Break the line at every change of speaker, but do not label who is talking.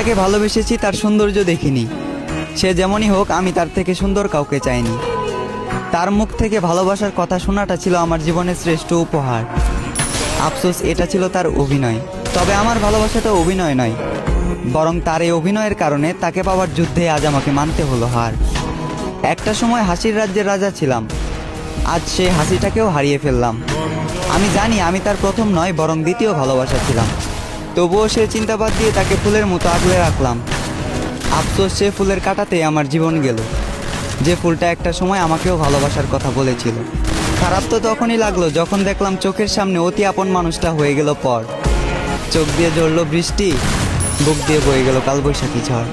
যাকে ভালোবেসেছি তার সৌন্দর্য দেখিনি। সে যেমনই হোক, আমি তার থেকে সুন্দর কাউকে চাইনি। তার মুখ থেকে ভালোবাসার কথা শোনাটা ছিল আমার জীবনের শ্রেষ্ঠ উপহার। আফসোস, এটা ছিল তার অভিনয়। তবে আমার ভালোবাসাটা অভিনয় নয়, বরং তার এই অভিনয়ের কারণে তাকে পাওয়ার যুদ্ধে আজ আমাকে মানতে হলো হার। একটা সময় হাসির রাজ্যের রাজা ছিলাম, আজ সেই হাসিটাকেও হারিয়ে ফেললাম। আমি জানি আমি তার প্রথম নয়, বরং দ্বিতীয় ভালোবাসা ছিলাম। তবুও সে চিন্তা বাদ দিয়ে তাকে ফুলের মতো আগলে রাখলাম। আফসোস, সে ফুলের কাঁটাতে আমার জীবন গেল, যে ফুলটা একটা সময় আমাকেও ভালোবাসার কথা বলেছিল। খারাপ তো তখনই লাগলো যখন দেখলাম চোখের সামনে অতি আপন মানুষটা হয়ে গেল পর। চোখ দিয়ে ঝরল বৃষ্টি, বুক দিয়ে বয়ে গেল কালবৈশাখী ঝড়।